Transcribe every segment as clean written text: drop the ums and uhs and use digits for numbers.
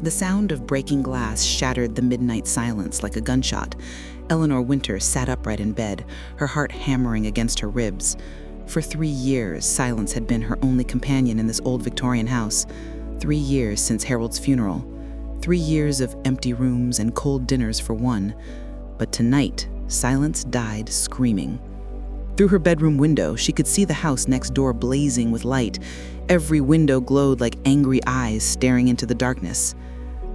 The sound of breaking glass shattered the midnight silence like a gunshot. Eleanor Winter sat upright in bed, her heart hammering against her ribs. For 3 years, silence had been her only companion in this old Victorian house. 3 years since Harold's funeral. 3 years of empty rooms and cold dinners for one. But tonight, silence died screaming. Through her bedroom window, she could see the house next door blazing with light. Every window glowed like angry eyes staring into the darkness.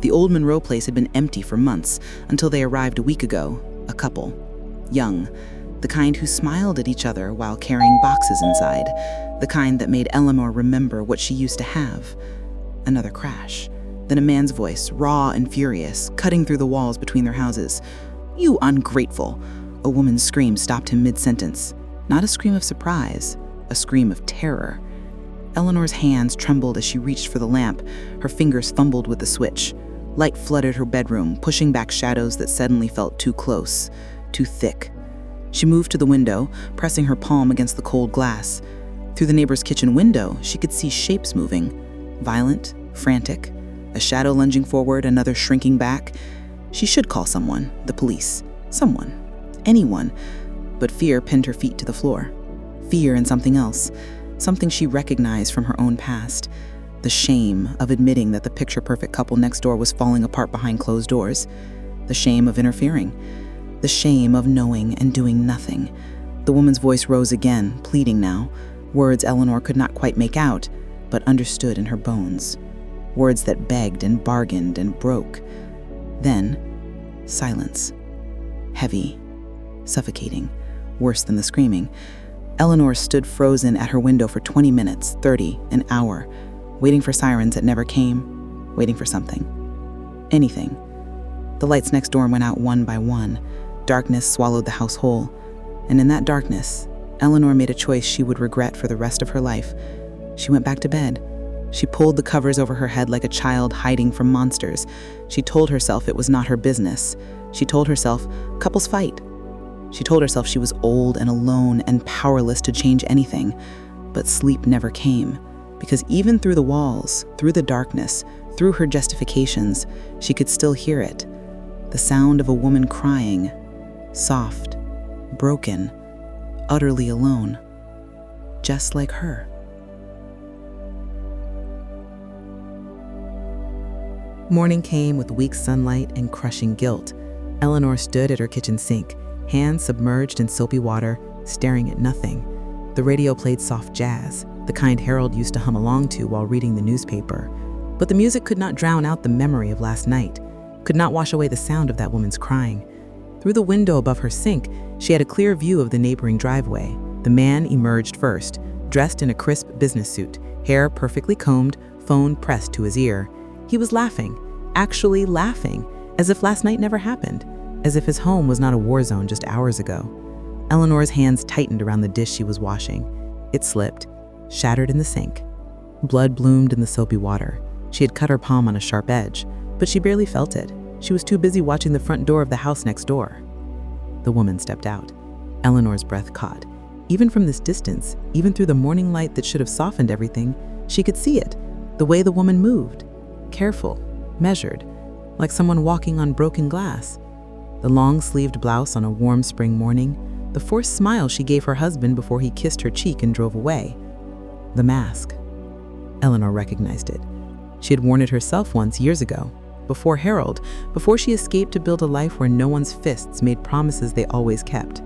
The old Monroe place had been empty for months, until they arrived a week ago, a couple. Young, the kind who smiled at each other while carrying boxes inside, the kind that made Eleanor remember what she used to have. Another crash. Then a man's voice, raw and furious, cutting through the walls between their houses. "You ungrateful!" A woman's scream stopped him mid-sentence. Not a scream of surprise, a scream of terror. Eleanor's hands trembled as she reached for the lamp. Her fingers fumbled with the switch. Light flooded her bedroom, pushing back shadows that suddenly felt too close, too thick. She moved to the window, pressing her palm against the cold glass. Through the neighbor's kitchen window, she could see shapes moving. Violent, frantic, a shadow lunging forward, another shrinking back. She should call someone, the police, someone, anyone. But fear pinned her feet to the floor. Fear and something else, something she recognized from her own past. The shame of admitting that the picture-perfect couple next door was falling apart behind closed doors. The shame of interfering. The shame of knowing and doing nothing. The woman's voice rose again, pleading now. Words Eleanor could not quite make out, but understood in her bones. Words that begged and bargained and broke. Then, silence. Heavy, suffocating, worse than the screaming. Eleanor stood frozen at her window for 20 minutes, 30, an hour, waiting for sirens that never came, waiting for something. Anything. The lights next door went out one by one. Darkness swallowed the house whole. And in that darkness, Eleanor made a choice she would regret for the rest of her life. She went back to bed. She pulled the covers over her head like a child hiding from monsters. She told herself it was not her business. She told herself, couples fight. She told herself she was old and alone and powerless to change anything. But sleep never came, because even through the walls, through the darkness, through her justifications, she could still hear it. The sound of a woman crying, soft, broken, utterly alone, just like her. Morning came with weak sunlight and crushing guilt. Eleanor stood at her kitchen sink, hands submerged in soapy water, staring at nothing. The radio played soft jazz, the kind Harold used to hum along to while reading the newspaper. But the music could not drown out the memory of last night, could not wash away the sound of that woman's crying. Through the window above her sink, she had a clear view of the neighboring driveway. The man emerged first, dressed in a crisp business suit, hair perfectly combed, phone pressed to his ear. He was laughing, actually laughing, as if last night never happened. As if his home was not a war zone just hours ago. Eleanor's hands tightened around the dish she was washing. It slipped, shattered in the sink. Blood bloomed in the soapy water. She had cut her palm on a sharp edge, but she barely felt it. She was too busy watching the front door of the house next door. The woman stepped out. Eleanor's breath caught. Even from this distance, even through the morning light that should have softened everything, she could see it, the way the woman moved. Careful, measured, like someone walking on broken glass. The long-sleeved blouse on a warm spring morning, the forced smile she gave her husband before he kissed her cheek and drove away. The mask. Eleanor recognized it. She had worn it herself once years ago, before Harold, before she escaped to build a life where no one's fists made promises they always kept.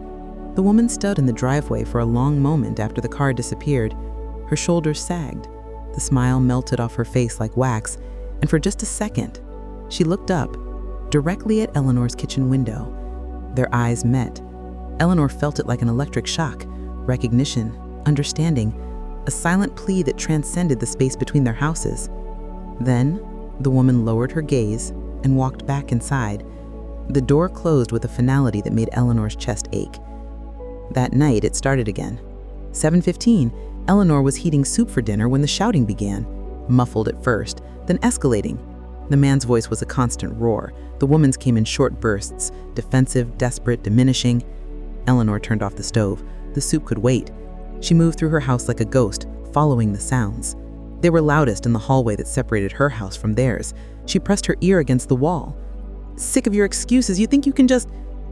The woman stood in the driveway for a long moment after the car disappeared. Her shoulders sagged. The smile melted off her face like wax, and for just a second, she looked up, directly at Eleanor's kitchen window. Their eyes met. Eleanor felt it like an electric shock, recognition, understanding, a silent plea that transcended the space between their houses. Then, the woman lowered her gaze and walked back inside. The door closed with a finality that made Eleanor's chest ache. That night, it started again. 7:15, Eleanor was heating soup for dinner when the shouting began, muffled at first, then escalating. The man's voice was a constant roar. The woman's came in short bursts, defensive, desperate, diminishing. Eleanor turned off the stove. The soup could wait. She moved through her house like a ghost, following the sounds. They were loudest in the hallway that separated her house from theirs. She pressed her ear against the wall. "Sick of your excuses. You think you can just...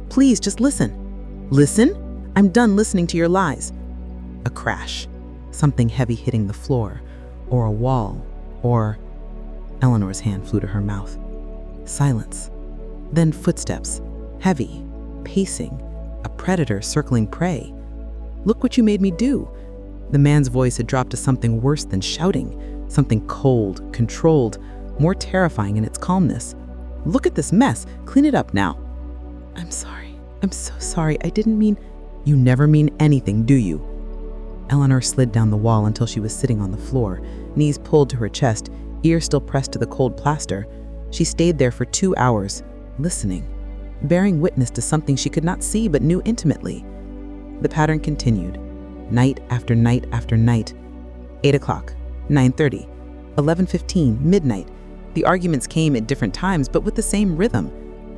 Please, just listen." "Listen? I'm done listening to your lies." A crash. Something heavy hitting the floor, or a wall, or... Eleanor's hand flew to her mouth. Silence. Then footsteps. Heavy. Pacing. A predator circling prey. "Look what you made me do." The man's voice had dropped to something worse than shouting. Something cold, controlled, more terrifying in its calmness. "Look at this mess. Clean it up now." "I'm sorry. I'm so sorry. I didn't mean..." "You never mean anything, do you?" Eleanor slid down the wall until she was sitting on the floor, knees pulled to her chest, ear still pressed to the cold plaster. She stayed there for 2 hours, listening, bearing witness to something she could not see but knew intimately. The pattern continued, night after night after night. 8 o'clock, 9:30, 11:15, midnight. The arguments came at different times but with the same rhythm.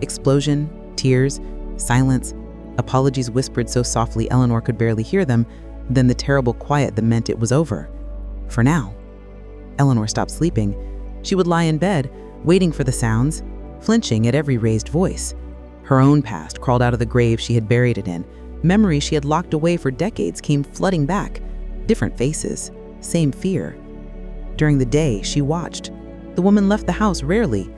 Explosion, tears, silence, apologies whispered so softly Eleanor could barely hear them, then the terrible quiet that meant it was over. For now. Eleanor stopped sleeping. She would lie in bed, waiting for the sounds, flinching at every raised voice. Her own past crawled out of the grave she had buried it in. Memories she had locked away for decades came flooding back. Different faces, same fear. During the day, she watched. The woman left the house rarely.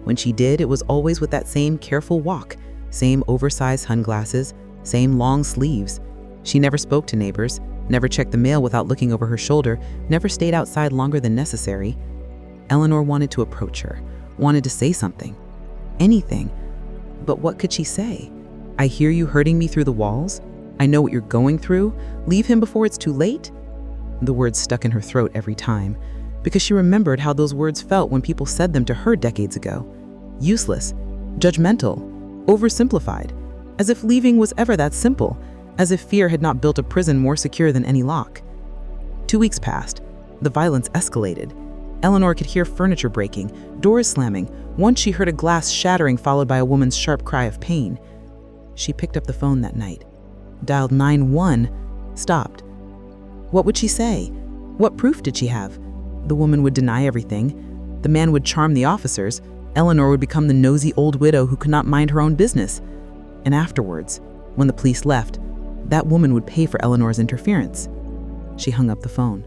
When she did, it was always with that same careful walk, same oversized sunglasses, same long sleeves. She never spoke to neighbors, never checked the mail without looking over her shoulder, never stayed outside longer than necessary. Eleanor wanted to approach her, wanted to say something. Anything. But what could she say? "I hear you hurting me through the walls. I know what you're going through. Leave him before it's too late." The words stuck in her throat every time, because she remembered how those words felt when people said them to her decades ago. Useless, judgmental, oversimplified, as if leaving was ever that simple, as if fear had not built a prison more secure than any lock. 2 weeks passed. The violence escalated. Eleanor could hear furniture breaking, doors slamming. Once she heard a glass shattering followed by a woman's sharp cry of pain. She picked up the phone that night, dialed 911, stopped. What would she say? What proof did she have? The woman would deny everything. The man would charm the officers. Eleanor would become the nosy old widow who could not mind her own business. And afterwards, when the police left, that woman would pay for Eleanor's interference. She hung up the phone.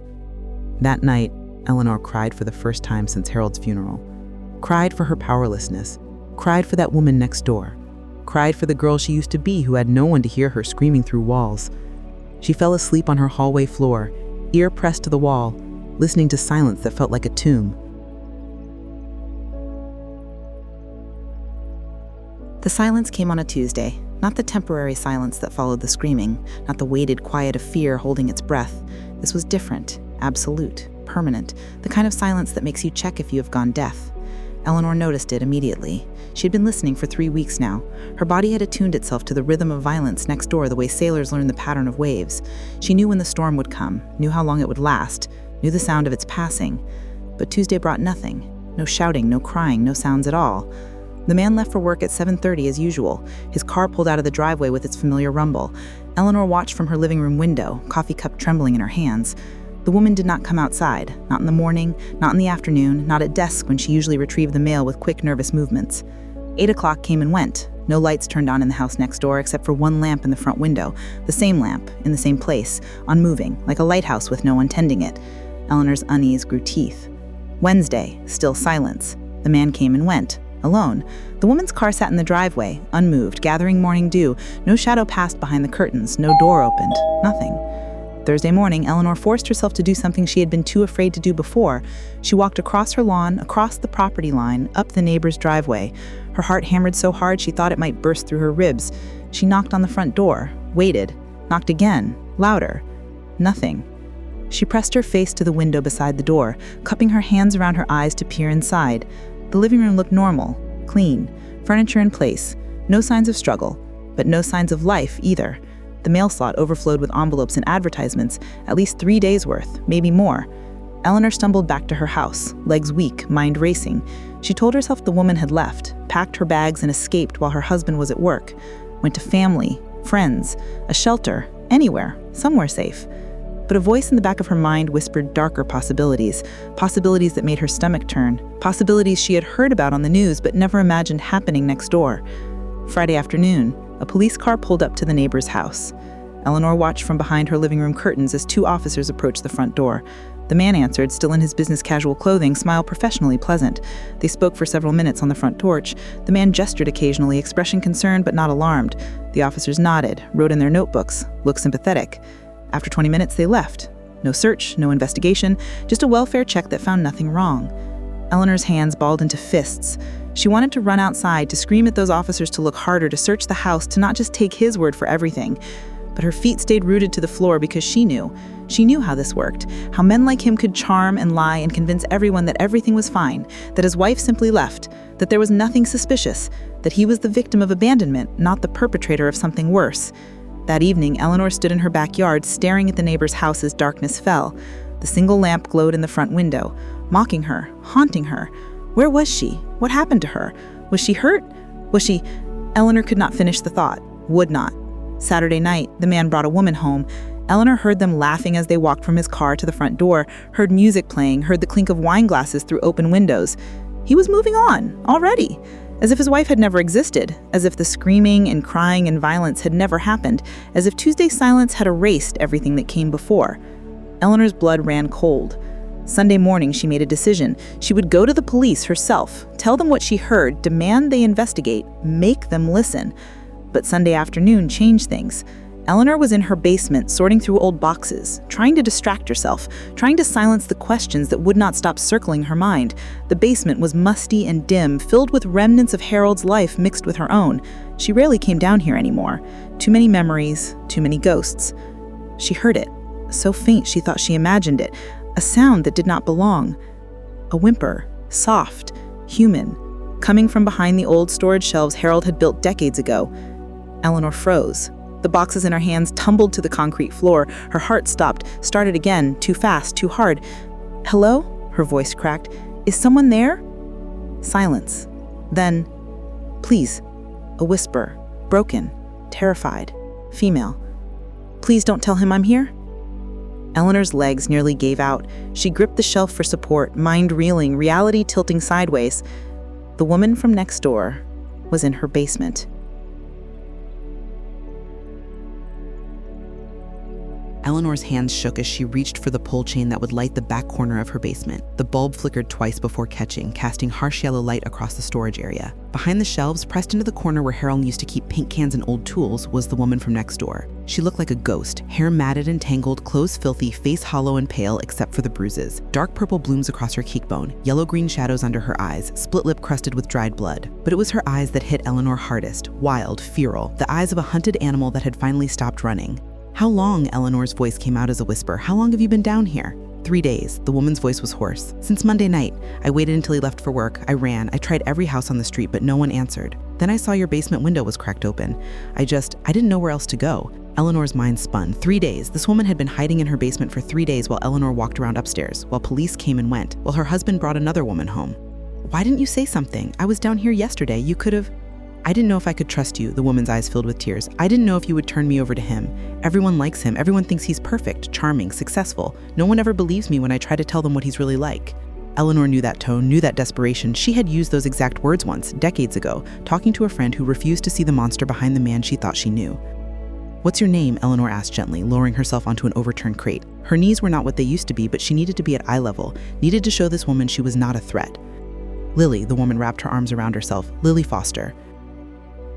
That night, Eleanor cried for the first time since Harold's funeral. Cried for her powerlessness. Cried for that woman next door. Cried for the girl she used to be who had no one to hear her screaming through walls. She fell asleep on her hallway floor, ear pressed to the wall, listening to silence that felt like a tomb. The silence came on a Tuesday, not the temporary silence that followed the screaming, not the weighted quiet of fear holding its breath. This was different, absolute, permanent, the kind of silence that makes you check if you have gone deaf. Eleanor noticed it immediately. She had been listening for 3 weeks now. Her body had attuned itself to the rhythm of violence next door the way sailors learn the pattern of waves. She knew when the storm would come, knew how long it would last, knew the sound of its passing. But Tuesday brought nothing. No shouting, no crying, no sounds at all. The man left for work at 7:30 as usual. His car pulled out of the driveway with its familiar rumble. Eleanor watched from her living room window, coffee cup trembling in her hands. The woman did not come outside, not in the morning, not in the afternoon, not at dusk when she usually retrieved the mail with quick, nervous movements. 8 o'clock came and went. No lights turned on in the house next door except for one lamp in the front window, the same lamp, in the same place, unmoving, like a lighthouse with no one tending it. Eleanor's unease grew teeth. Wednesday, still silence. The man came and went, alone. The woman's car sat in the driveway, unmoved, gathering morning dew. No shadow passed behind the curtains, no door opened, nothing. Thursday morning, Eleanor forced herself to do something she had been too afraid to do before. She walked across her lawn, across the property line, up the neighbor's driveway. Her heart hammered so hard she thought it might burst through her ribs. She knocked on the front door, waited, knocked again, louder. Nothing. She pressed her face to the window beside the door, cupping her hands around her eyes to peer inside. The living room looked normal, clean, furniture in place, no signs of struggle, but no signs of life either. The mail slot overflowed with envelopes and advertisements, at least 3 days' worth, maybe more. Eleanor stumbled back to her house, legs weak, mind racing. She told herself the woman had left, packed her bags and escaped while her husband was at work. Went to family, friends, a shelter, anywhere, somewhere safe. But a voice in the back of her mind whispered darker possibilities that made her stomach turn, possibilities she had heard about on the news but never imagined happening next door. Friday afternoon, a police car pulled up to the neighbor's house. Eleanor watched from behind her living room curtains as 2 officers approached the front door. The man answered, still in his business casual clothing, smile professionally pleasant. They spoke for several minutes on the front porch. The man gestured occasionally, expressing concern but not alarmed. The officers nodded, wrote in their notebooks, looked sympathetic. After 20 minutes, they left. No search, no investigation, just a welfare check that found nothing wrong. Eleanor's hands balled into fists. She wanted to run outside, to scream at those officers to look harder, to search the house, to not just take his word for everything. But her feet stayed rooted to the floor because she knew how this worked, how men like him could charm and lie and convince everyone that everything was fine, that his wife simply left, that there was nothing suspicious, that he was the victim of abandonment, not the perpetrator of something worse. That evening, Eleanor stood in her backyard, staring at the neighbor's house as darkness fell. The single lamp glowed in the front window, mocking her, haunting her. Where was she? What happened to her? Was she hurt? Eleanor could not finish the thought, would not. Saturday night, the man brought a woman home. Eleanor heard them laughing as they walked from his car to the front door, heard music playing, heard the clink of wine glasses through open windows. He was moving on, already, as if his wife had never existed, as if the screaming and crying and violence had never happened, as if Tuesday's silence had erased everything that came before. Eleanor's blood ran cold. Sunday morning, she made a decision. She would go to the police herself, tell them what she heard, demand they investigate, make them listen. But Sunday afternoon changed things. Eleanor was in her basement, sorting through old boxes, trying to distract herself, trying to silence the questions that would not stop circling her mind. The basement was musty and dim, filled with remnants of Harold's life mixed with her own. She rarely came down here anymore. Too many memories, too many ghosts. She heard it, so faint she thought she imagined it, a sound that did not belong. A whimper, soft, human, coming from behind the old storage shelves Harold had built decades ago. Eleanor froze. The boxes in her hands tumbled to the concrete floor. Her heart stopped, started again, too fast, too hard. "Hello?" her voice cracked. "Is someone there?" Silence. Then, "Please." A whisper, broken, terrified, female. "Please don't tell him I'm here." Eleanor's legs nearly gave out. She gripped the shelf for support, mind reeling, reality tilting sideways. The woman from next door was in her basement. Eleanor's hands shook as she reached for the pole chain that would light the back corner of her basement. The bulb flickered twice before catching, casting harsh yellow light across the storage area. Behind the shelves, pressed into the corner where Harold used to keep paint cans and old tools, was the woman from next door. She looked like a ghost, hair matted and tangled, clothes filthy, face hollow and pale except for the bruises. Dark purple blooms across her cheekbone, yellow-green shadows under her eyes, split lip crusted with dried blood. But it was her eyes that hit Eleanor hardest, wild, feral, the eyes of a hunted animal that had finally stopped running. "How long?" Eleanor's voice came out as a whisper. "How long have you been down here?" 3 days. The woman's voice was hoarse. "Since Monday night. I waited until he left for work. I ran. I tried every house on the street, but no one answered. Then I saw your basement window was cracked open. I didn't know where else to go." Eleanor's mind spun. 3 days. This woman had been hiding in her basement for 3 days while Eleanor walked around upstairs, while police came and went, while her husband brought another woman home. "Why didn't you say something? I was down here yesterday. You could have..." "I didn't know if I could trust you," the woman's eyes filled with tears. "I didn't know if you would turn me over to him. Everyone likes him. Everyone thinks he's perfect, charming, successful. No one ever believes me when I try to tell them what he's really like." Eleanor knew that tone, knew that desperation. She had used those exact words once, decades ago, talking to a friend who refused to see the monster behind the man she thought she knew. "What's your name?" Eleanor asked gently, lowering herself onto an overturned crate. Her knees were not what they used to be, but she needed to be at eye level, needed to show this woman she was not a threat. "Lily," the woman wrapped her arms around herself. "Lily Foster."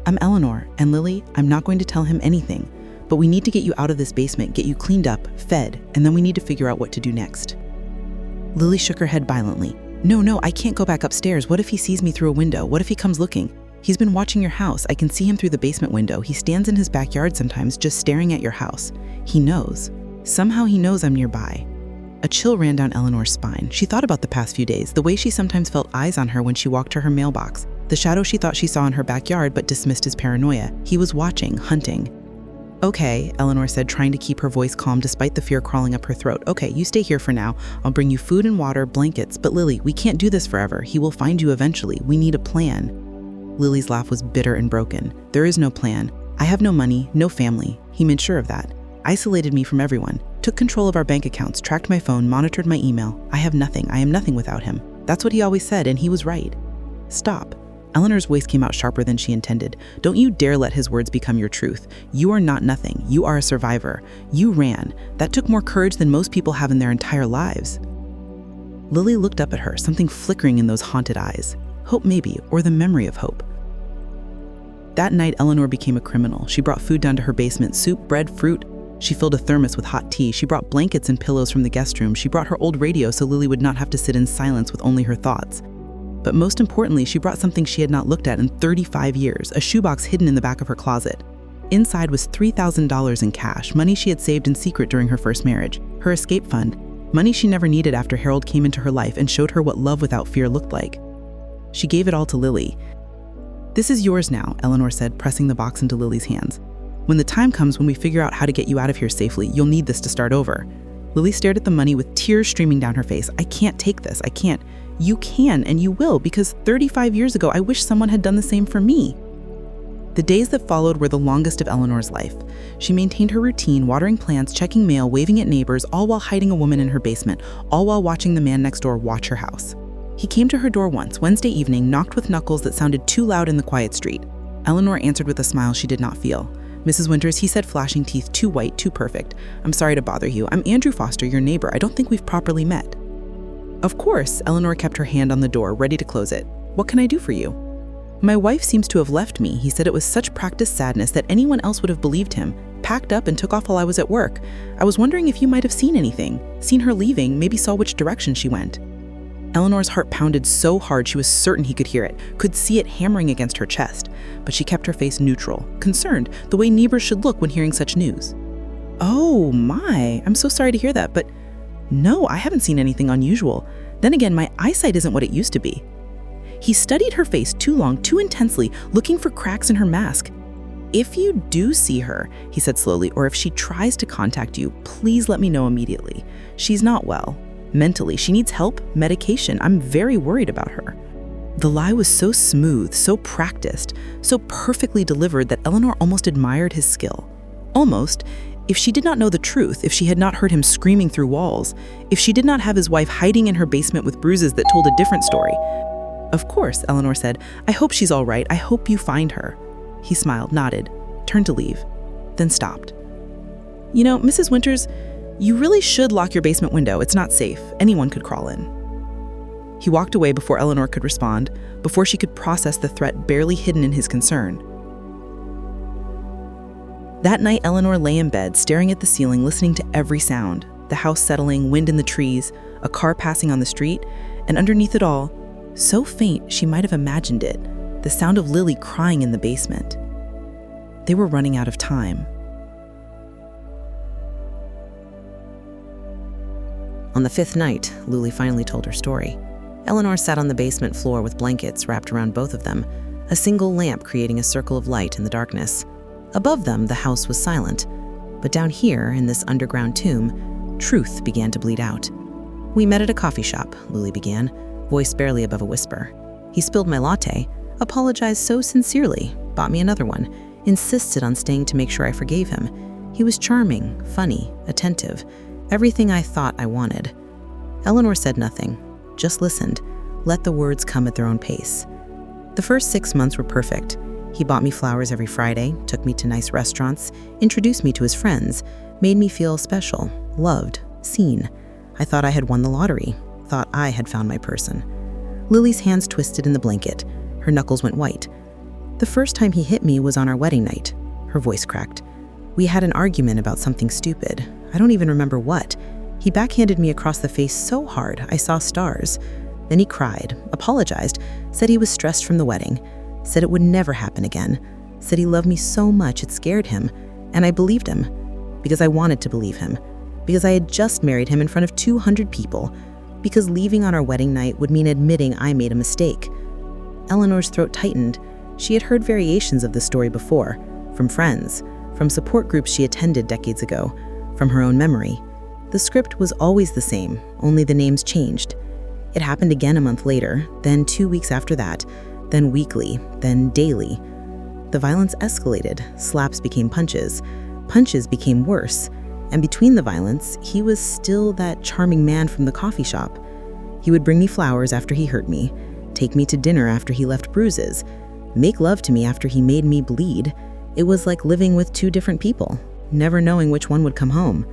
"I'm Eleanor, and Lily, I'm not going to tell him anything, but we need to get you out of this basement, get you cleaned up, fed, and then we need to figure out what to do next." Lily shook her head violently. No, I can't go back upstairs. What if he sees me through a window? What if he comes looking? He's been watching your house. I can see him through the basement window. He stands in his backyard sometimes, just staring at your house. He knows. Somehow he knows I'm nearby." A chill ran down Eleanor's spine. She thought about the past few days, the way she sometimes felt eyes on her when she walked to her mailbox. The shadow she thought she saw in her backyard but dismissed as paranoia. He was watching, hunting. "Okay," Eleanor said, trying to keep her voice calm despite the fear crawling up her throat. "Okay, you stay here for now. I'll bring you food and water, blankets. But Lily, we can't do this forever. He will find you eventually. We need a plan." Lily's laugh was bitter and broken. "There is no plan. I have no money, no family." He made sure of that. "Isolated me from everyone. took control of our bank accounts, tracked my phone, monitored my email. I have nothing. I am nothing without him. That's what he always said, and he was right. Stop. Eleanor's voice came out sharper than she intended. Don't you dare let his words become your truth. You are not nothing. You are a survivor. You ran. That took more courage than most people have in their entire lives. Lily looked up at her, something flickering in those haunted eyes. Hope maybe, or the memory of hope. That night, Eleanor became a criminal. She brought food down to her basement, soup, bread, fruit. She filled a thermos with hot tea. She brought blankets and pillows from the guest room. She brought her old radio so Lily would not have to sit in silence with only her thoughts. But most importantly, she brought something she had not looked at in 35 years, a shoebox hidden in the back of her closet. Inside was $3,000 in cash, money she had saved in secret during her first marriage, her escape fund, money she never needed after Harold came into her life and showed her what love without fear looked like. She gave it all to Lily. This is yours now, Eleanor said, pressing the box into Lily's hands. When the time comes when we figure out how to get you out of here safely, you'll need this to start over. Lily stared at the money with tears streaming down her face. I can't take this. I can't. You can and you will, because 35 years ago, I wish someone had done the same for me. The days that followed were the longest of Eleanor's life. She maintained her routine, watering plants, checking mail, waving at neighbors, all while hiding a woman in her basement, all while watching the man next door watch her house. He came to her door once, Wednesday evening, knocked with knuckles that sounded too loud in the quiet street. Eleanor answered with a smile she did not feel. Mrs. Winters, he said, flashing teeth, too white, too perfect. I'm sorry to bother you. I'm Andrew Foster, your neighbor. I don't think we've properly met. Of course, Eleanor kept her hand on the door, ready to close it. What can I do for you? My wife seems to have left me. He said it was such practiced sadness that anyone else would have believed him. Packed up and took off while I was at work. I was wondering if you might have seen anything. Seen her leaving, maybe saw which direction she went. Eleanor's heart pounded so hard she was certain he could hear it, could see it hammering against her chest. But she kept her face neutral, concerned, the way neighbors should look when hearing such news. Oh my, I'm so sorry to hear that, but no, I haven't seen anything unusual. Then again, my eyesight isn't what it used to be. He studied her face too long, too intensely, looking for cracks in her mask. If you do see her, he said slowly, or if she tries to contact you, please let me know immediately. She's not well. Mentally, she needs help, medication. I'm very worried about her. The lie was so smooth, so practiced, so perfectly delivered that Eleanor almost admired his skill. Almost. If she did not know the truth, if she had not heard him screaming through walls, if she did not have his wife hiding in her basement with bruises that told a different story. Of course, Eleanor said, I hope she's all right. I hope you find her. He smiled, nodded, turned to leave, then stopped. You know, Mrs. Winters, you really should lock your basement window. It's not safe. Anyone could crawl in. He walked away before Eleanor could respond, before she could process the threat barely hidden in his concern. That night, Eleanor lay in bed, staring at the ceiling, listening to every sound, the house settling, wind in the trees, a car passing on the street, and underneath it all, so faint she might have imagined it, the sound of Lily crying in the basement. They were running out of time. On the fifth night, Lily finally told her story. Eleanor sat on the basement floor with blankets wrapped around both of them, a single lamp creating a circle of light in the darkness. Above them, the house was silent, but down here, in this underground tomb, truth began to bleed out. We met at a coffee shop, Lily began, voice barely above a whisper. He spilled my latte, apologized so sincerely, bought me another one, insisted on staying to make sure I forgave him. He was charming, funny, attentive, everything I thought I wanted. Eleanor said nothing, just listened, let the words come at their own pace. The first 6 months were perfect. He bought me flowers every Friday, took me to nice restaurants, introduced me to his friends, made me feel special, loved, seen. I thought I had won the lottery, thought I had found my person. Lily's hands twisted in the blanket. Her knuckles went white. The first time he hit me was on our wedding night. Her voice cracked. We had an argument about something stupid. I don't even remember what. He backhanded me across the face so hard I saw stars. Then he cried, apologized, said he was stressed from the wedding, said it would never happen again, said he loved me so much it scared him, and I believed him, because I wanted to believe him, because I had just married him in front of 200 people, because leaving on our wedding night would mean admitting I made a mistake. Eleanor's throat tightened. She had heard variations of the story before, from friends, from support groups she attended decades ago, from her own memory. The script was always the same, only the names changed. It happened again a month later, then 2 weeks after that, then weekly, then daily. The violence escalated. Slaps became punches. Punches became worse. And between the violence, he was still that charming man from the coffee shop. He would bring me flowers after he hurt me, take me to dinner after he left bruises, make love to me after he made me bleed. It was like living with two different people, never knowing which one would come home.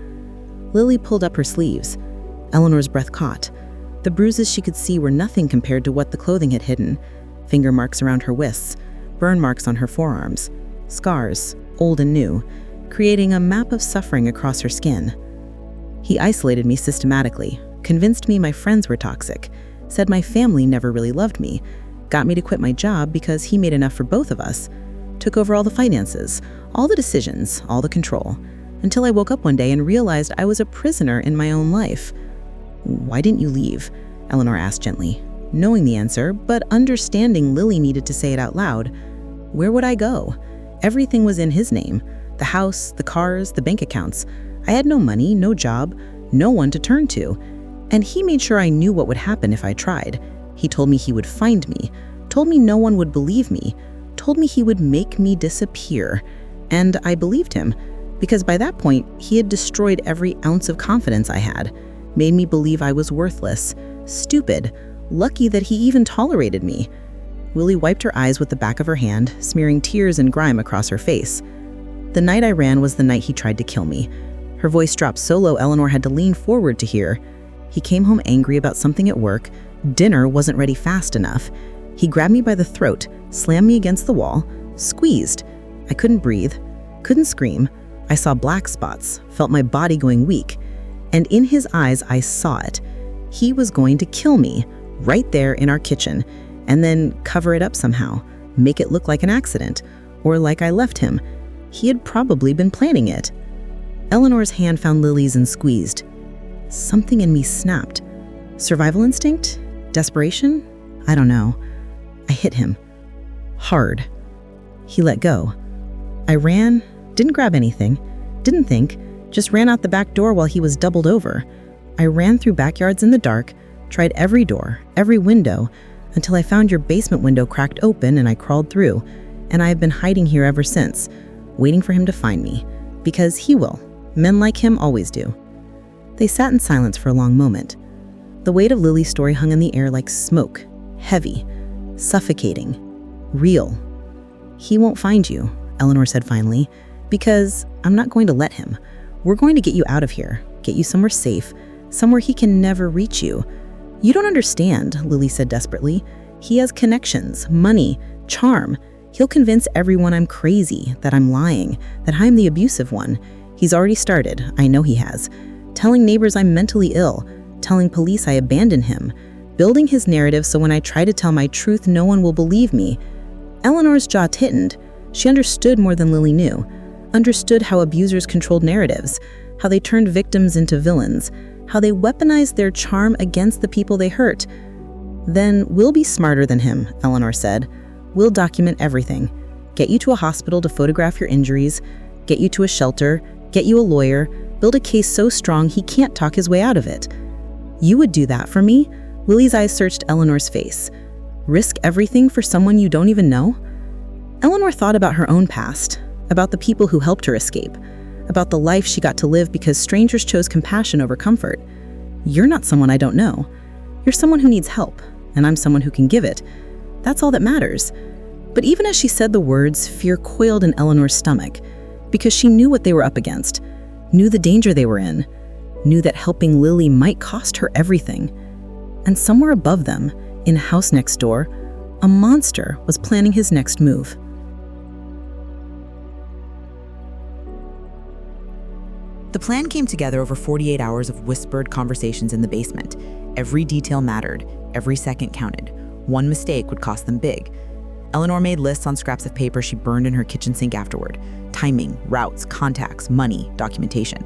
Lily pulled up her sleeves. Eleanor's breath caught. The bruises she could see were nothing compared to what the clothing had hidden. Finger marks around her wrists, burn marks on her forearms, scars, old and new, creating a map of suffering across her skin. He isolated me systematically, convinced me my friends were toxic, said my family never really loved me, got me to quit my job because he made enough for both of us, took over all the finances, all the decisions, all the control, until I woke up one day and realized I was a prisoner in my own life. "Why didn't you leave?" Eleanor asked gently, knowing the answer, but understanding Lily needed to say it out loud. Where would I go? Everything was in his name. The house, the cars, the bank accounts. I had no money, no job, no one to turn to. And he made sure I knew what would happen if I tried. He told me he would find me, told me no one would believe me, told me he would make me disappear. And I believed him, because by that point, he had destroyed every ounce of confidence I had, made me believe I was worthless, stupid, lucky that he even tolerated me. Lily wiped her eyes with the back of her hand, smearing tears and grime across her face. The night I ran was the night he tried to kill me. Her voice dropped so low Eleanor had to lean forward to hear. He came home angry about something at work. Dinner wasn't ready fast enough. He grabbed me by the throat, slammed me against the wall, squeezed. I couldn't breathe, couldn't scream. I saw black spots, felt my body going weak. And in his eyes, I saw it. He was going to kill me, right there in our kitchen, and then cover it up somehow, make it look like an accident, or like I left him. He had probably been planning it. Eleanor's hand found Lily's and squeezed. Something in me snapped. Survival instinct? Desperation? I don't know. I hit him. Hard. He let go. I ran, didn't grab anything, didn't think, just ran out the back door while he was doubled over. I ran through backyards in the dark, tried every door, every window, until I found your basement window cracked open and I crawled through. And I have been hiding here ever since, waiting for him to find me. Because he will. Men like him always do. They sat in silence for a long moment. The weight of Lily's story hung in the air like smoke, heavy, suffocating, real. He won't find you, Eleanor said finally, because I'm not going to let him. We're going to get you out of here, get you somewhere safe, somewhere he can never reach you. You don't understand, Lily said desperately. He has connections, money, charm. He'll convince everyone I'm crazy, that I'm lying, that I'm the abusive one. He's already started, I know he has. Telling neighbors I'm mentally ill, telling police I abandoned him, building his narrative so when I try to tell my truth, no one will believe me. Eleanor's jaw tightened. She understood more than Lily knew, understood how abusers controlled narratives, how they turned victims into villains, how they weaponized their charm against the people they hurt. Then we'll be smarter than him, Eleanor said. We'll document everything. Get you to a hospital to photograph your injuries, get you to a shelter, get you a lawyer, build a case so strong he can't talk his way out of it. You would do that for me? Lily's eyes searched Eleanor's face. Risk everything for someone you don't even know? Eleanor thought about her own past, about the people who helped her escape, about the life she got to live because strangers chose compassion over comfort. You're not someone I don't know. You're someone who needs help, and I'm someone who can give it. That's all that matters. But even as she said the words, fear coiled in Eleanor's stomach, because she knew what they were up against, knew the danger they were in, knew that helping Lily might cost her everything. And somewhere above them, in a house next door, a monster was planning his next move. The plan came together over 48 hours of whispered conversations in the basement. Every detail mattered, every second counted. One mistake would cost them big. Eleanor made lists on scraps of paper she burned in her kitchen sink afterward. Timing, routes, contacts, money, documentation.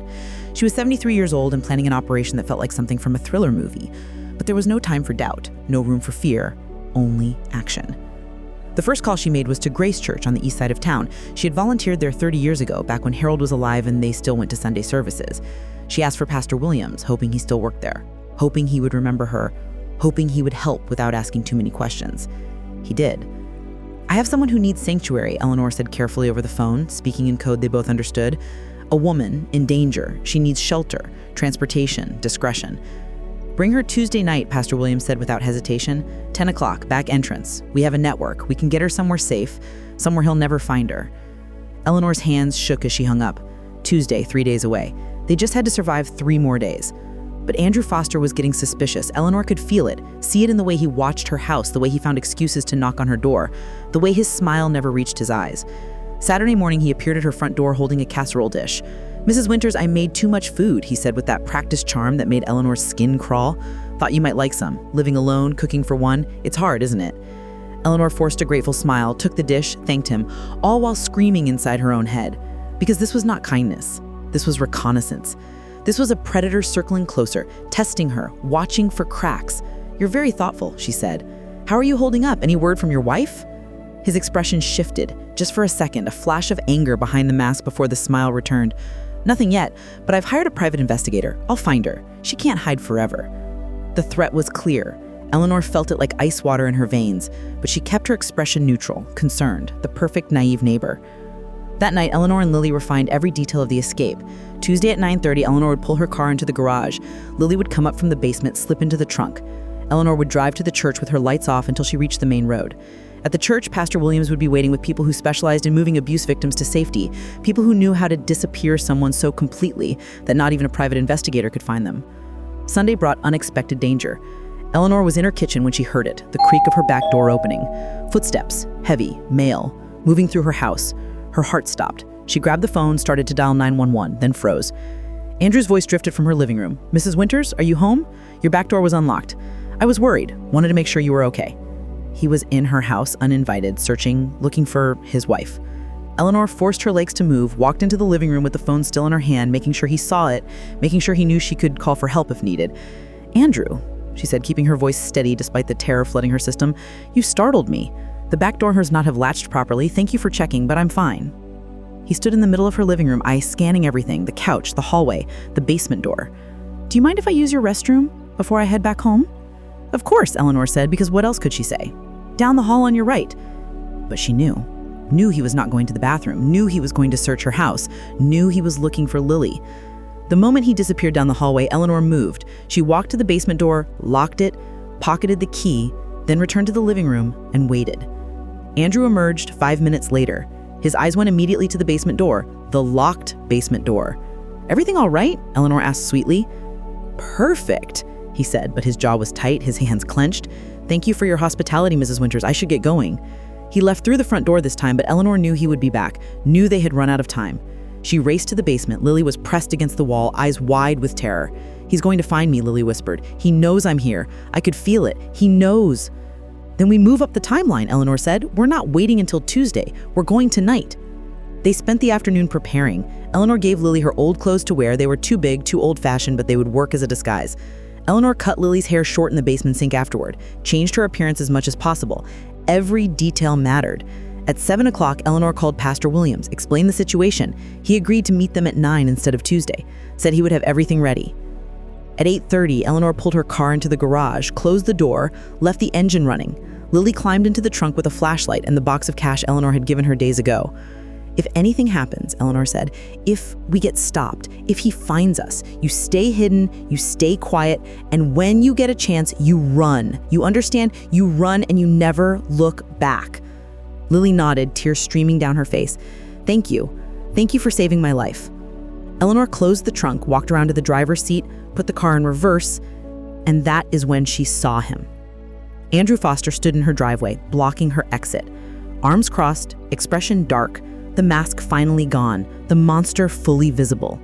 She was 73 years old and planning an operation that felt like something from a thriller movie. But there was no time for doubt, no room for fear, only action. The first call she made was to Grace Church on the east side of town. She had volunteered there 30 years ago, back when Harold was alive and they still went to Sunday services. She asked for Pastor Williams, hoping he still worked there, hoping he would remember her, hoping he would help without asking too many questions. He did. "I have someone who needs sanctuary," Eleanor said carefully over the phone, speaking in code they both understood. A woman in danger. She needs shelter, transportation, discretion. Bring her Tuesday night, Pastor Williams said without hesitation. 10 o'clock, back entrance. We have a network. We can get her somewhere safe, somewhere he'll never find her. Eleanor's hands shook as she hung up. Tuesday, 3 days away. They just had to survive 3 more days. But Andrew Foster was getting suspicious. Eleanor could feel it, see it in the way he watched her house, the way he found excuses to knock on her door, the way his smile never reached his eyes. Saturday morning, he appeared at her front door holding a casserole dish. "Mrs. Winters, I made too much food," he said with that practiced charm that made Eleanor's skin crawl. "Thought you might like some. Living alone, cooking for one. It's hard, isn't it?" Eleanor forced a grateful smile, took the dish, thanked him, all while screaming inside her own head. Because this was not kindness. This was reconnaissance. This was a predator circling closer, testing her, watching for cracks. "You're very thoughtful," she said. "How are you holding up? Any word from your wife?" His expression shifted, just for a second, a flash of anger behind the mask before the smile returned. "Nothing yet, but I've hired a private investigator. I'll find her. She can't hide forever." The threat was clear. Eleanor felt it like ice water in her veins, but she kept her expression neutral, concerned, the perfect naive neighbor. That night, Eleanor and Lily refined every detail of the escape. Tuesday at 9:30, Eleanor would pull her car into the garage. Lily would come up from the basement, slip into the trunk. Eleanor would drive to the church with her lights off until she reached the main road. At the church, Pastor Williams would be waiting with people who specialized in moving abuse victims to safety, people who knew how to disappear someone so completely that not even a private investigator could find them. Sunday brought unexpected danger. Eleanor was in her kitchen when she heard it, the creak of her back door opening. Footsteps, heavy, male, moving through her house. Her heart stopped. She grabbed the phone, started to dial 911, then froze. Andrew's voice drifted from her living room. "Mrs. Winters, are you home? Your back door was unlocked. I was worried. Wanted to make sure you were okay." He was in her house, uninvited, searching, looking for his wife. Eleanor forced her legs to move, walked into the living room with the phone still in her hand, making sure he saw it, making sure he knew she could call for help if needed. "Andrew," she said, keeping her voice steady despite the terror flooding her system, "you startled me. The back door has not have latched properly. Thank you for checking, but I'm fine." He stood in the middle of her living room, eyes scanning everything, the couch, the hallway, the basement door. "Do you mind if I use your restroom before I head back home?" "Of course," Eleanor said, because what else could she say? "Down the hall on your right." But she knew he was not going to the bathroom, knew he was going to search her house, knew he was looking for Lily. The moment he disappeared down the hallway, Eleanor moved. She walked to the basement door, locked it, pocketed the key, then returned to the living room and waited. Andrew emerged 5 minutes later. His eyes went immediately to the basement door, the locked basement door. "Everything all right?" Eleanor asked sweetly. "Perfect," he said, but his jaw was tight, his hands clenched. "Thank you for your hospitality, Mrs. Winters. I should get going." He left through the front door this time, but Eleanor knew he would be back, knew they had run out of time. She raced to the basement. Lily was pressed against the wall, eyes wide with terror. "He's going to find me," Lily whispered. "He knows I'm here. I could feel it. He knows." "Then we move up the timeline," Eleanor said. "We're not waiting until Tuesday. We're going tonight." They spent the afternoon preparing. Eleanor gave Lily her old clothes to wear. They were too big, too old-fashioned, but they would work as a disguise. Eleanor cut Lily's hair short in the basement sink afterward, changed her appearance as much as possible. Every detail mattered. At 7 o'clock, Eleanor called Pastor Williams, explained the situation. He agreed to meet them at 9 instead of Tuesday, said he would have everything ready. At 8:30, Eleanor pulled her car into the garage, closed the door, left the engine running. Lily climbed into the trunk with a flashlight and the box of cash Eleanor had given her days ago. "If anything happens," Eleanor said, "if we get stopped, if he finds us, you stay hidden, you stay quiet, and when you get a chance, you run. You understand? You run and you never look back." Lily nodded, tears streaming down her face. "Thank you. Thank you for saving my life." Eleanor closed the trunk, walked around to the driver's seat, put the car in reverse, and that is when she saw him. Andrew Foster stood in her driveway, blocking her exit. Arms crossed, expression dark, the mask finally gone, the monster fully visible.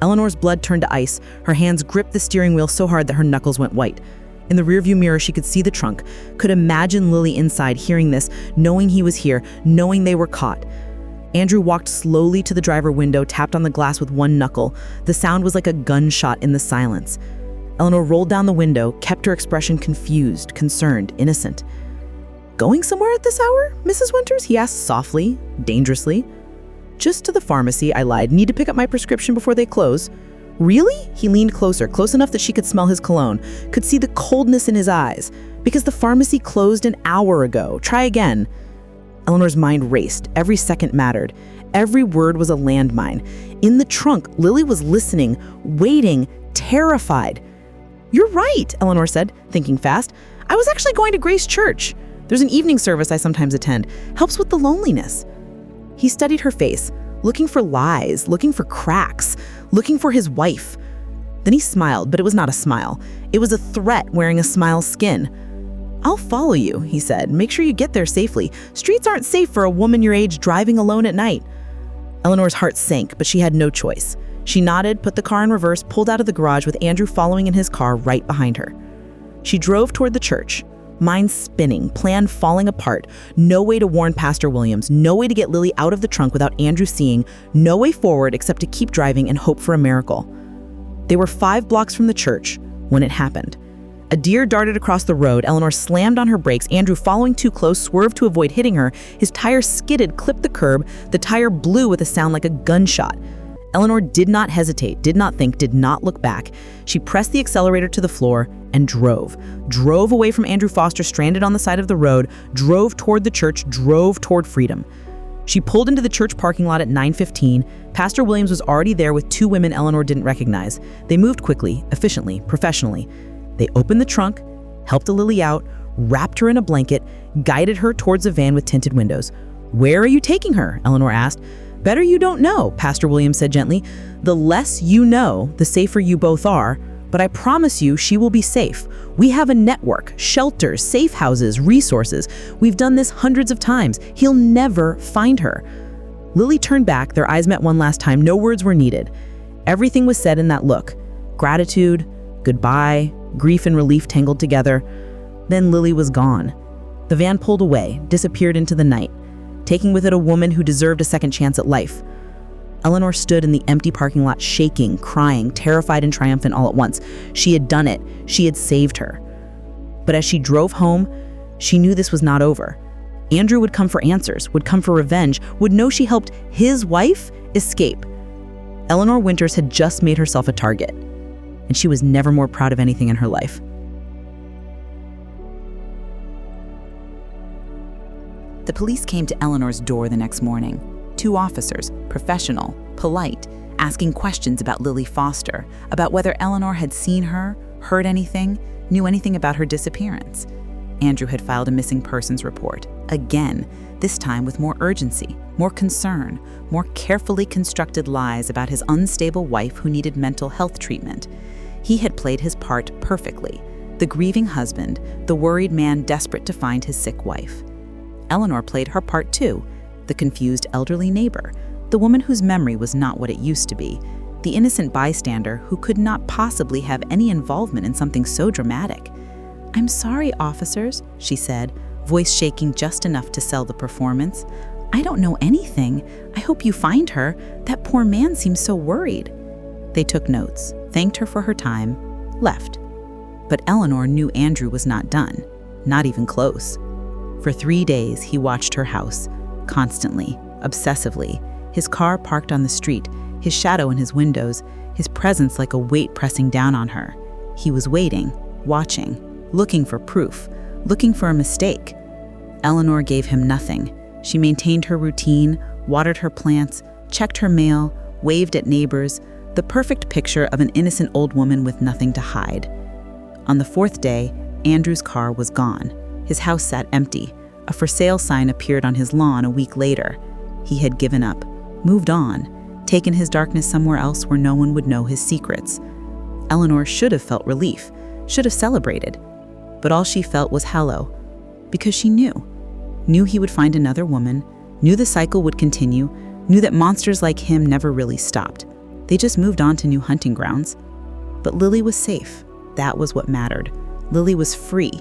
Eleanor's blood turned to ice. Her hands gripped the steering wheel so hard that her knuckles went white. In the rearview mirror, she could see the trunk, could imagine Lily inside, hearing this, knowing he was here, knowing they were caught. Andrew walked slowly to the driver window, tapped on the glass with one knuckle. The sound was like a gunshot in the silence. Eleanor rolled down the window, kept her expression confused, concerned, innocent. "Going somewhere at this hour, Mrs. Winters?" he asked softly, dangerously. "Just to the pharmacy," I lied. "Need to pick up my prescription before they close." "Really?" He leaned closer, close enough that she could smell his cologne, could see the coldness in his eyes. "Because the pharmacy closed an hour ago. Try again." Eleanor's mind raced. Every second mattered. Every word was a landmine. In the trunk, Lily was listening, waiting, terrified. "You're right," Eleanor said, thinking fast. "I was actually going to Grace Church. There's an evening service I sometimes attend. Helps with the loneliness." He studied her face, looking for lies, looking for cracks, looking for his wife. Then he smiled, but it was not a smile. It was a threat wearing a smile's skin. "I'll follow you," he said. "Make sure you get there safely. Streets aren't safe for a woman your age driving alone at night." Eleanor's heart sank, but she had no choice. She nodded, put the car in reverse, pulled out of the garage with Andrew following in his car right behind her. She drove toward the church, mind spinning, plan falling apart. No way to warn Pastor Williams, no way to get Lily out of the trunk without Andrew seeing, no way forward except to keep driving and hope for a miracle. They were 5 blocks from the church when it happened. A deer darted across the road. Eleanor slammed on her brakes. Andrew, following too close, swerved to avoid hitting her. His tire skidded, clipped the curb. The tire blew with a sound like a gunshot. Eleanor did not hesitate, did not think, did not look back. She pressed the accelerator to the floor and drove. Drove away from Andrew Foster, stranded on the side of the road, drove toward the church, drove toward freedom. She pulled into the church parking lot at 9:15. Pastor Williams was already there with 2 women Eleanor didn't recognize. They moved quickly, efficiently, professionally. They opened the trunk, helped Lily out, wrapped her in a blanket, guided her towards a van with tinted windows. "Where are you taking her?" Eleanor asked. "Better you don't know," Pastor Williams said gently. "The less you know, the safer you both are, but I promise you she will be safe. We have a network, shelters, safe houses, resources. We've done this hundreds of times. He'll never find her." Lily turned back, their eyes met one last time. No words were needed. Everything was said in that look. Gratitude, goodbye, grief and relief tangled together. Then Lily was gone. The van pulled away, disappeared into the night, taking with it a woman who deserved a second chance at life. Eleanor stood in the empty parking lot, shaking, crying, terrified and triumphant all at once. She had done it. She had saved her. But as she drove home, she knew this was not over. Andrew would come for answers, would come for revenge, would know she helped his wife escape. Eleanor Winters had just made herself a target, and she was never more proud of anything in her life. The police came to Eleanor's door the next morning. 2 officers, professional, polite, asking questions about Lily Foster, about whether Eleanor had seen her, heard anything, knew anything about her disappearance. Andrew had filed a missing persons report, again, this time with more urgency, more concern, more carefully constructed lies about his unstable wife who needed mental health treatment. He had played his part perfectly, the grieving husband, the worried man desperate to find his sick wife. Eleanor played her part too, the confused elderly neighbor, the woman whose memory was not what it used to be, the innocent bystander who could not possibly have any involvement in something so dramatic. "I'm sorry, officers," she said, voice shaking just enough to sell the performance. "I don't know anything. I hope you find her. That poor man seems so worried." They took notes, thanked her for her time, left. But Eleanor knew Andrew was not done, not even close. For 3 days, he watched her house, constantly, obsessively, his car parked on the street, his shadow in his windows, his presence like a weight pressing down on her. He was waiting, watching, looking for proof, looking for a mistake. Eleanor gave him nothing. She maintained her routine, watered her plants, checked her mail, waved at neighbors, the perfect picture of an innocent old woman with nothing to hide. On the 4th day, Andrew's car was gone. His house sat empty. A for sale sign appeared on his lawn a week later. He had given up, moved on, taken his darkness somewhere else where no one would know his secrets. Eleanor should have felt relief, should have celebrated. But all she felt was hollow, because she knew he would find another woman, knew the cycle would continue, knew that monsters like him never really stopped. They just moved on to new hunting grounds. But Lily was safe. That was what mattered. Lily was free.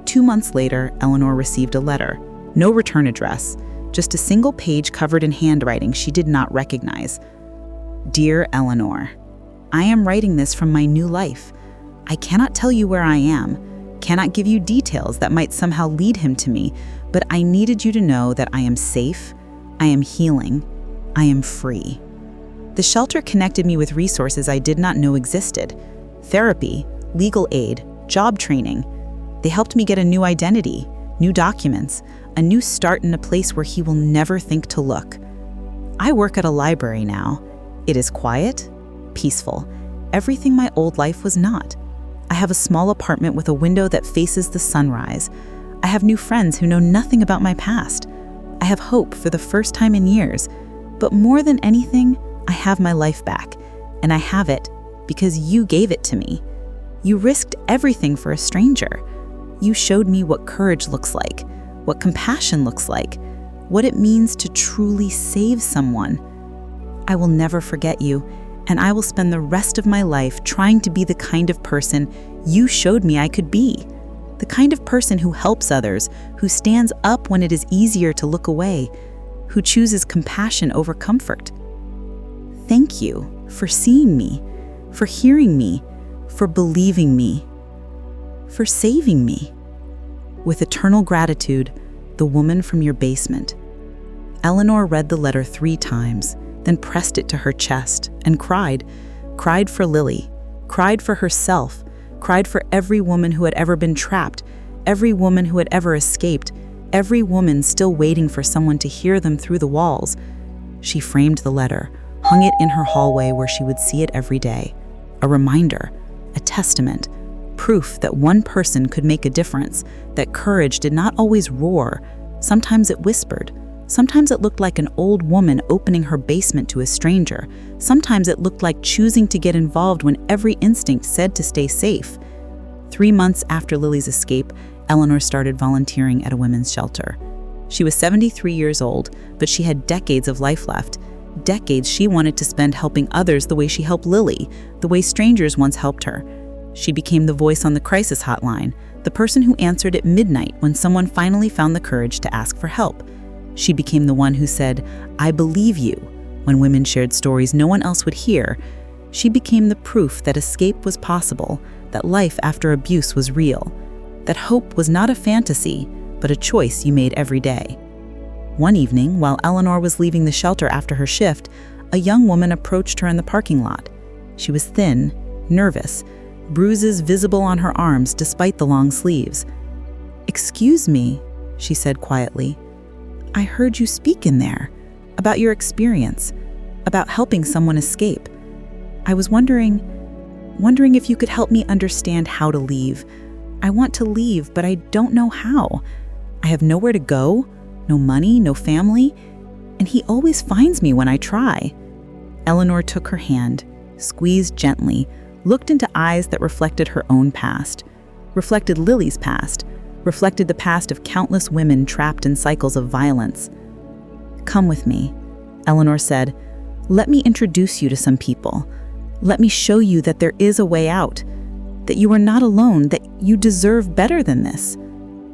2 months later, Eleanor received a letter. No return address, just a single page covered in handwriting she did not recognize. "Dear Eleanor, I am writing this from my new life. I cannot tell you where I am, cannot give you details that might somehow lead him to me, but I needed you to know that I am safe, I am healing, I am free. The shelter connected me with resources I did not know existed. Therapy, legal aid, job training. They helped me get a new identity, new documents, a new start in a place where he will never think to look. I work at a library now. It is quiet, peaceful, everything my old life was not. I have a small apartment with a window that faces the sunrise. I have new friends who know nothing about my past. I have hope for the first time in years. But more than anything, I have my life back. And I have it because you gave it to me. You risked everything for a stranger. You showed me what courage looks like, what compassion looks like, what it means to truly save someone. I will never forget you, and I will spend the rest of my life trying to be the kind of person you showed me I could be. The kind of person who helps others, who stands up when it is easier to look away, who chooses compassion over comfort. Thank you for seeing me, for hearing me, for believing me, for saving me. With eternal gratitude, the woman from your basement. Eleanor read the letter 3 times, then pressed it to her chest and cried for Lily, cried for herself, cried for every woman who had ever been trapped, every woman who had ever escaped, every woman still waiting for someone to hear them through the walls. She framed the letter, hung it in her hallway where she would see it every day. A reminder, a testament, proof that one person could make a difference, that courage did not always roar. Sometimes it whispered. Sometimes it looked like an old woman opening her basement to a stranger. Sometimes it looked like choosing to get involved when every instinct said to stay safe. 3 months after Lily's escape, Eleanor started volunteering at a women's shelter. She was 73 years old, but she had decades of life left. Decades she wanted to spend helping others the way she helped Lily, the way strangers once helped her. She became the voice on the crisis hotline, the person who answered at midnight when someone finally found the courage to ask for help. She became the one who said, "I believe you," when women shared stories no one else would hear. She became the proof that escape was possible, that life after abuse was real, that hope was not a fantasy, but a choice you made every day. One evening, while Eleanor was leaving the shelter after her shift, a young woman approached her in the parking lot. She was thin, nervous, bruises visible on her arms despite the long sleeves. "Excuse me," she said quietly. "I heard you speak in there, about your experience, about helping someone escape. I was wondering if you could help me understand how to leave. I want to leave, but I don't know how. I have nowhere to go, no money, no family, and he always finds me when I try." Eleanor took her hand, squeezed gently, looked into eyes that reflected her own past, reflected Lily's past, reflected the past of countless women trapped in cycles of violence. "Come with me," Eleanor said. "Let me introduce you to some people. Let me show you that there is a way out, that you are not alone, that you deserve better than this."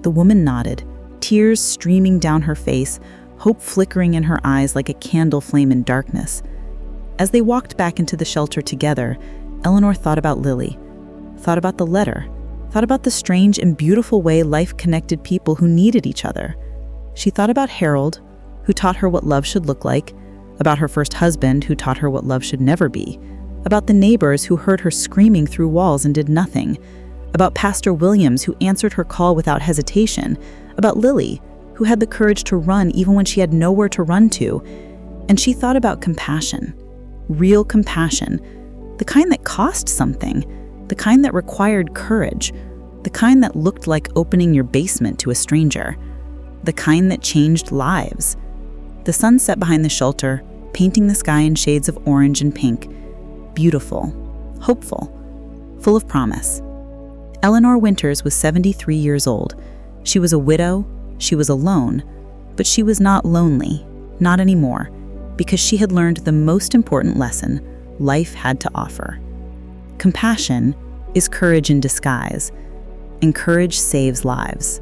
The woman nodded, tears streaming down her face, hope flickering in her eyes like a candle flame in darkness. As they walked back into the shelter together, Eleanor thought about Lily, thought about the letter, thought about the strange and beautiful way life connected people who needed each other. She thought about Harold, who taught her what love should look like, about her first husband who taught her what love should never be, about the neighbors who heard her screaming through walls and did nothing, about Pastor Williams who answered her call without hesitation, about Lily, who had the courage to run even when she had nowhere to run to. And she thought about compassion, real compassion, the kind that cost something, the kind that required courage, the kind that looked like opening your basement to a stranger, the kind that changed lives. The sun set behind the shelter, painting the sky in shades of orange and pink, beautiful, hopeful, full of promise. Eleanor Winters was 73 years old. She was a widow, she was alone, but she was not lonely, not anymore, because she had learned the most important lesson life had to offer. Compassion is courage in disguise, and courage saves lives.